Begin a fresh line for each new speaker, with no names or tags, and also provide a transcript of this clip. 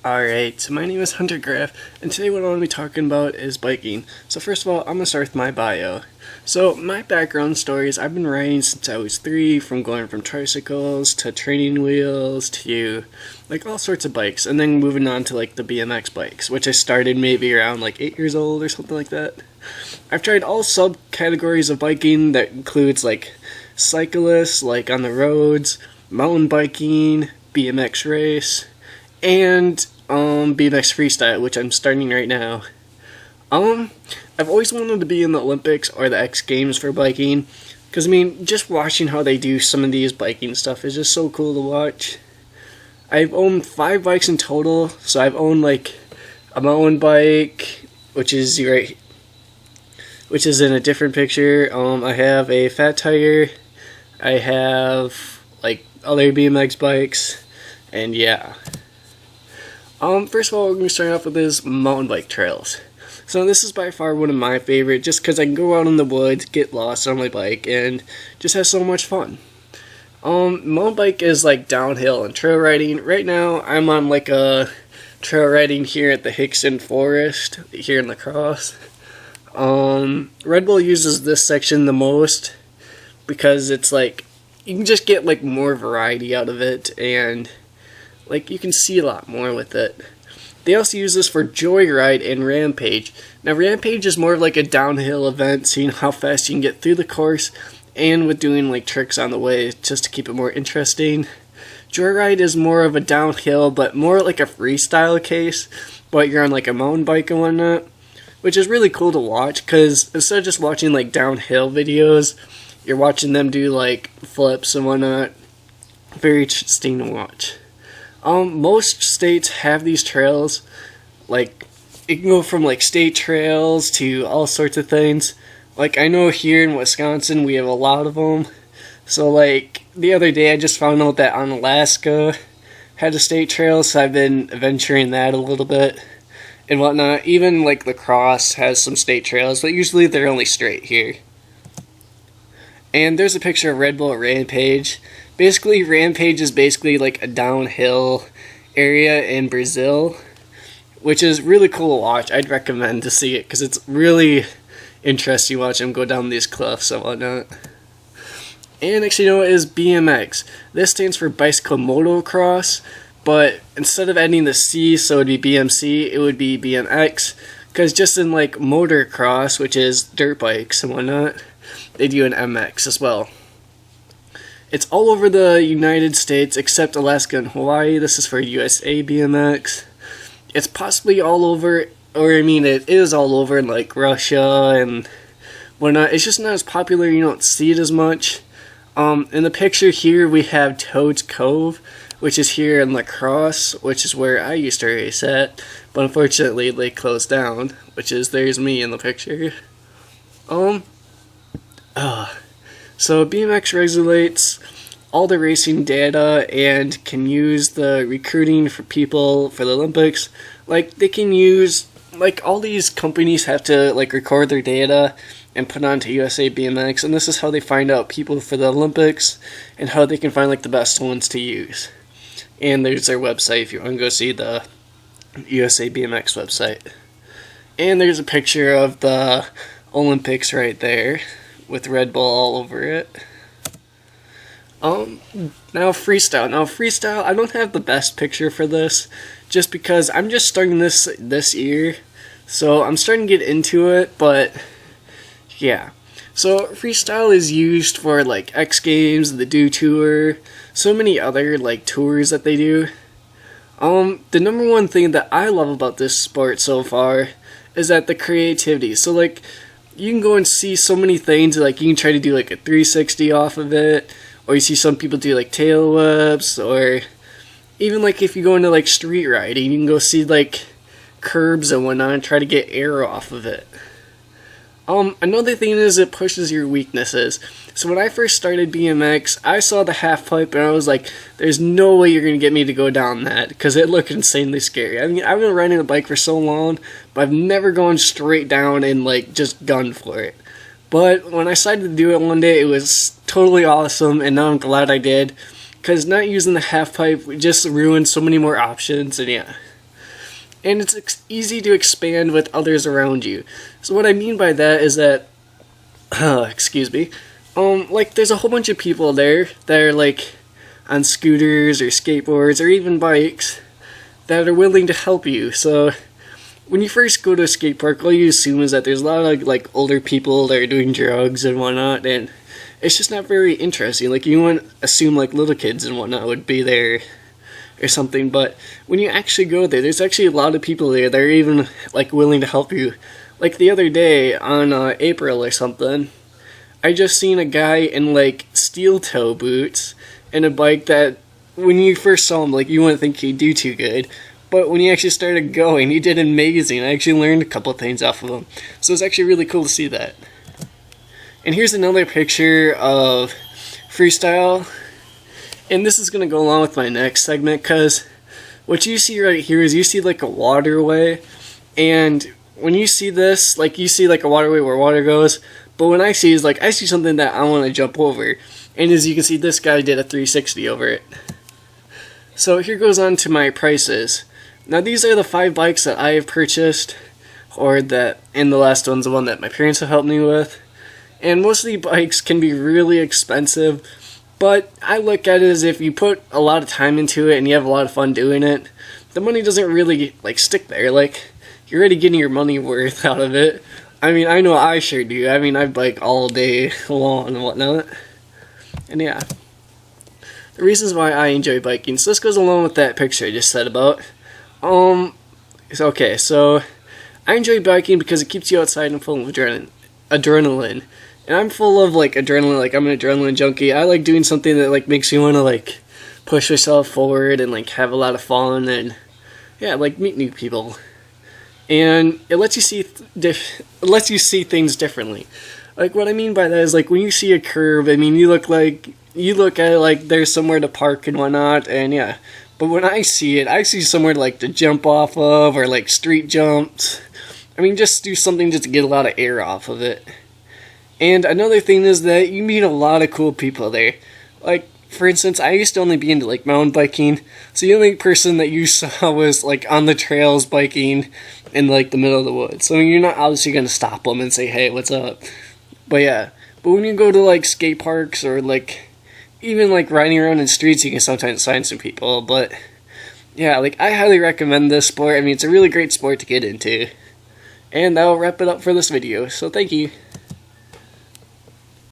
Alright, so my name is Hunter Graff, and today what I want to be talking about is biking. So first of all, I'm going to start with my bio. So my background story is I've been riding since I was 3, from going from tricycles to training wheels to like all sorts of bikes, and then moving on to like the BMX bikes, which I started maybe around like 8 years old or something like that. I've tried all subcategories of biking that includes like cyclists, like on the roads, mountain biking, BMX race, and BMX freestyle, which I'm starting right now. I've always wanted to be in the Olympics or the X Games for biking, because I mean, just watching how they do some of these biking stuff is just so cool to watch. I've owned 5 bikes in total, so I've owned like a mountain bike, which is in a different picture. I have a fat tire, I have like other BMX bikes, and yeah. First of all, we're going to start off with is mountain bike trails. So this is by far one of my favorite, just because I can go out in the woods, get lost on my bike, and just have so much fun. Mountain bike is like downhill and trail riding. Right now, I'm on like a trail riding here at the Hickson Forest, here in La Crosse. Red Bull uses this section the most, because it's like, you can just get like more variety out of it, and like you can see a lot more with it. They also use this for Joyride and Rampage. Now Rampage is more of like a downhill event, seeing how fast you can get through the course, and with doing like tricks on the way just to keep it more interesting. Joyride is more of a downhill, but more like a freestyle case, but you're on like a mountain bike and whatnot, which is really cool to watch, because instead of just watching like downhill videos, you're watching them do like flips and whatnot. Very interesting to watch. Most states have these trails. Like, it can go from like state trails to all sorts of things. Like, I know here in Wisconsin we have a lot of them. So like, the other day I just found out that on Alaska had a state trail, so I've been adventuring that a little bit and whatnot. Even like La Crosse has some state trails, but usually they're only straight here. And there's a picture of Red Bull Rampage. Basically, Rampage is basically like a downhill area in Brazil, which is really cool to watch. I'd recommend to see it, because it's really interesting to watch them go down these cliffs and whatnot. And next you know is BMX. This stands for Bicycle Motocross, but instead of adding the C, so it would be BMC, it would be BMX, because just in like motocross, which is dirt bikes and whatnot, they do an MX as well. It's all over the United States except Alaska and Hawaii. This is for USA BMX. It's possibly all over, or I mean it is all over in like Russia and whatnot. It's just not as popular, you don't see it as much. In the picture here we have Toad's Cove, which is here in La Crosse, which is where I used to race at, but unfortunately they closed down, which is, there's me in the picture. So BMX regulates all the racing data and can use the recruiting for people for the Olympics. Like, they can use, like, all these companies have to like record their data and put onto USA BMX, and this is how they find out people for the Olympics and how they can find like the best ones to use. And there's their website if you want to go see the USA BMX website. And there's a picture of the Olympics right there, with Red Bull all over it. Now freestyle, I don't have the best picture for this, just because I'm just starting this year, so I'm starting to get into it, but yeah. So freestyle is used for like X Games, the Do Tour, so many other like tours that they do. The number one thing that I love about this sport so far is that the creativity. So like, you can go and see so many things, like you can try to do like a 360 off of it, or you see some people do like tail whips, or even like if you go into like street riding, you can go see like curbs and whatnot and try to get air off of it. Another thing is it pushes your weaknesses. So when I first started BMX, I saw the half pipe and I was like, there's no way you're going to get me to go down that, because it looked insanely scary. I mean, I've been riding a bike for so long, but I've never gone straight down and like just gunned for it. But when I decided to do it one day, it was totally awesome, and now I'm glad I did, because not using the half pipe just ruined so many more options, and yeah. and it's easy to expand with others around you. So what I mean by that is that, excuse me, like there's a whole bunch of people there that are like on scooters or skateboards or even bikes that are willing to help you. So when you first go to a skate park, all you assume is that there's a lot of like older people that are doing drugs and whatnot, and it's just not very interesting. Like you wouldn't assume like little kids and whatnot would be there or something, but when you actually go there, there's actually a lot of people there that are even like willing to help you. Like the other day on April or something, I just seen a guy in like steel toe boots and a bike that when you first saw him, like you wouldn't think he'd do too good. But when he actually started going, he did amazing. I actually learned a couple things off of him. So it's actually really cool to see that. And here's another picture of freestyle. And this is going to go along with my next segment, because what you see right here is you see like a waterway. And when you see this, like you see like a waterway where water goes. But when I see is like, I see something that I want to jump over. And as you can see, this guy did a 360 over it. So here goes on to my prices. Now these are the 5 bikes that I have purchased, and the last one's the one that my parents have helped me with. And most of the bikes can be really expensive, but I look at it as if you put a lot of time into it and you have a lot of fun doing it, the money doesn't really like stick there. Like you're already getting your money worth out of it. I mean, I know I sure do. I mean, I bike all day long and whatnot. And yeah, the reasons why I enjoy biking. So this goes along with that picture I just said about. Okay, so I enjoy biking because it keeps you outside and full of adrenaline. And I'm full of like adrenaline, like I'm an adrenaline junkie. I like doing something that like makes you want to like push yourself forward and like have a lot of fun and yeah, like meet new people. And it lets you see things differently. Like what I mean by that is like when you see a curve, I mean you look at it like there's somewhere to park and whatnot, and yeah. But when I see it, I see somewhere like to jump off of, or like street jumps. I mean, just do something just to get a lot of air off of it. And another thing is that you meet a lot of cool people there. Like, for instance, I used to only be into like mountain biking, so the only person that you saw was like on the trails biking in like the middle of the woods. So you're not obviously going to stop them and say, hey, what's up? But yeah, but when you go to like skate parks or like even like riding around in streets, you can sometimes find some people. But yeah, like I highly recommend this sport. I mean, it's a really great sport to get into. And that'll wrap it up for this video. So thank you.